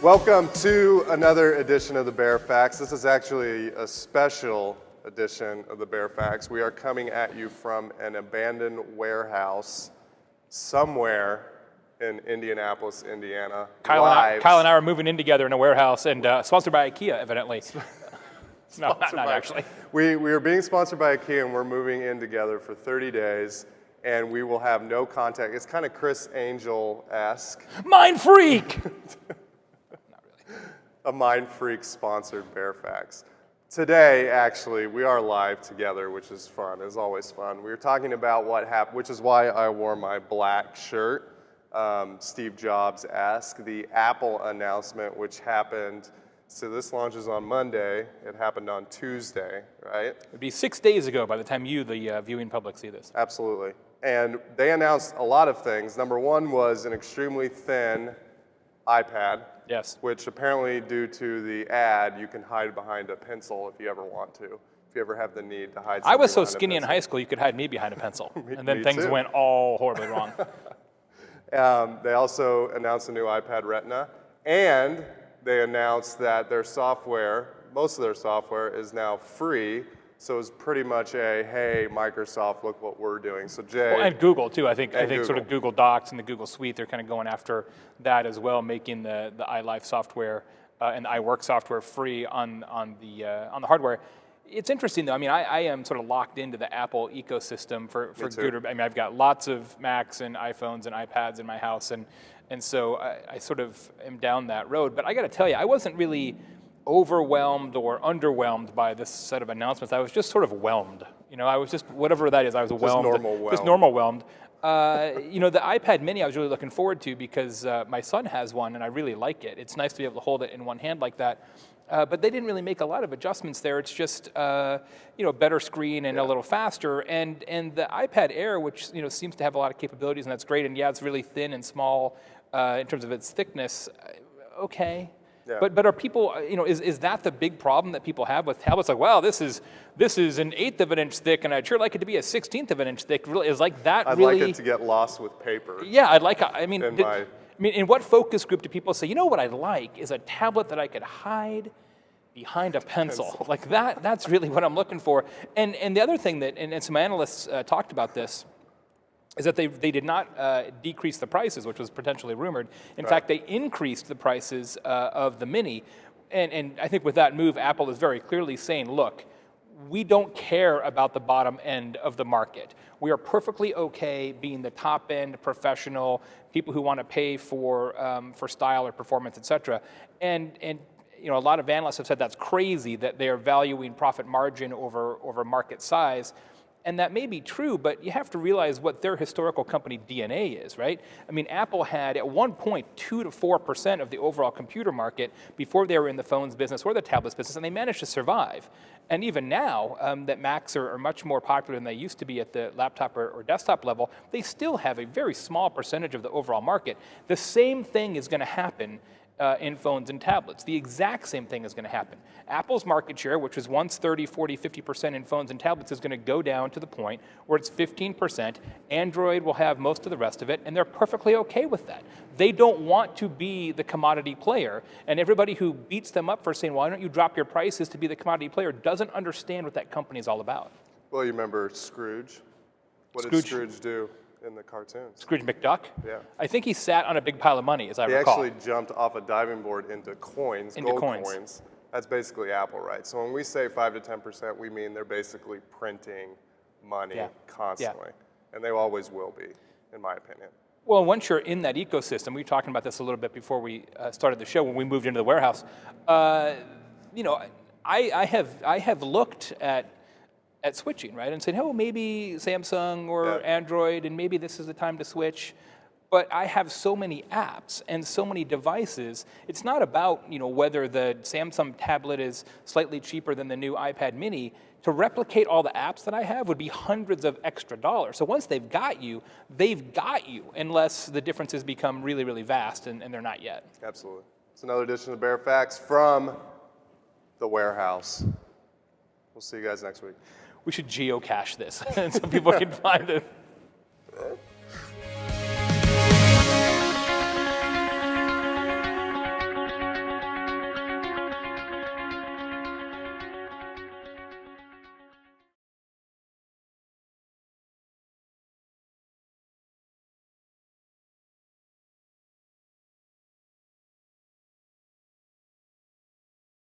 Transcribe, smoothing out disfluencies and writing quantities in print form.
Welcome to another edition of the Baer Facts. This is actually a special edition of the Baer Facts. We are coming at you from an abandoned warehouse somewhere in Indianapolis, Indiana. Kyle and I are moving in together in a warehouse, and sponsored by IKEA, evidently. No, not actually. We are being sponsored by IKEA, and we're moving in together for 30 days, and we will have no contact. It's kind of Chris Angel-esque. Mind freak! A Mind Freak sponsored Baer Facts. Today, actually, we are live together, which is fun. It's always fun. We were talking about what happened, which is why I wore my black shirt, Steve Jobs-esque, the Apple announcement, which happened, so this launches on Monday. It happened on Tuesday, right? It'd be 6 days ago by the time you, the viewing public, see this. Absolutely. And they announced a lot of things. Number one was an extremely thin iPad. Yes. Which apparently, due to the ad, you can hide behind a pencil if you ever want to. If you ever have the need to hide something I was so behind a skinny in pencil. high school, you could hide me behind a pencil. And then me things too. went all horribly wrong. They also announced a new iPad Retina, and they announced that their software, most of their software, is now free. So it's pretty much a, hey, Microsoft, look what we're doing. So Jay. Well, and Google, too. I think Google. sort of Google Docs and the Google Suite, they're kind of going after that as well, making the iLife software and the iWork software free on the hardware. It's interesting, though. I mean, I am sort of locked into the Apple ecosystem for good or, I mean, I've got lots of Macs and iPhones and iPads in my house, and so I sort of am down that road. But I got to tell you, I wasn't really overwhelmed or underwhelmed by this set of announcements. I was just sort of whelmed. You know, I was just, whatever that is, I was whelmed. Just normal whelmed. You know, the iPad mini I was really looking forward to because my son has one and I really like it. It's nice to be able to hold it in one hand like that. But they didn't really make a lot of adjustments there. It's just, you know, better screen and a little faster. And the iPad Air, which, you know, seems to have a lot of capabilities, and that's great. And yeah, it's really thin and small in terms of its thickness. Okay. Yeah. But are people, you know, is that the big problem that people have with tablets? Like, wow, this is an 1/8 of an inch thick, and I'd sure like it to be a 1/16 of an inch thick. Really, is like that I'd really? like it to get lost with paper. Yeah, I'd like. I mean, I mean, in what focus group do people say, you know, what I'd like is a tablet that I could hide behind a pencil. Like that. That's really what I'm looking for. And the other thing that, and some analysts talked about this, is that they did not decrease the prices, which was potentially rumored. In fact, they increased the prices of the Mini. And I think with that move, Apple is very clearly saying, look, we don't care about the bottom end of the market. We are perfectly okay being the top end, professional, people who want to pay for style or performance, et cetera. And you know, a lot of analysts have said that's crazy that they are valuing profit margin over market size. And that may be true, but you have to realize what their historical company DNA is, right? I mean, Apple had at one point 2 to 4% of the overall computer market before they were in the phones business or the tablets business, and they managed to survive. And even now that Macs are much more popular than they used to be at the laptop or desktop level, they still have a very small percentage of the overall market. The same thing is going to happen in phones and tablets. The exact same thing is going to happen. Apple's market share, which was once 30, 40, 50% in phones and tablets, is going to go down to the point where it's 15%. Android will have most of the rest of it, and they're perfectly okay with that. They don't want to be the commodity player, and everybody who beats them up for saying, why don't you drop your prices to be the commodity player, doesn't understand what that company is all about. Well, you remember Scrooge? What did Scrooge do in the cartoons? Scrooge McDuck? Yeah. I think he sat on a big pile of money, as I recall. He actually jumped off a diving board into coins, gold coins. That's basically Apple, right? So when we say 5 to 10%, we mean they're basically printing money constantly. And they always will be, in my opinion. Well, once you're in that ecosystem, we were talking about this a little bit before we started the show when we moved into the warehouse. You know, I have looked at switching, right, and said, oh, maybe Samsung or Android, and maybe this is the time to switch. But I have so many apps and so many devices. It's not about, you know, whether the Samsung tablet is slightly cheaper than the new iPad mini. To replicate all the apps that I have would be hundreds of extra dollars. So once they've got you, unless the differences become really, really vast, and they're not yet. Absolutely. It's another edition of Baer Facts from the warehouse. We'll see you guys next week. We should geocache this so people can find it.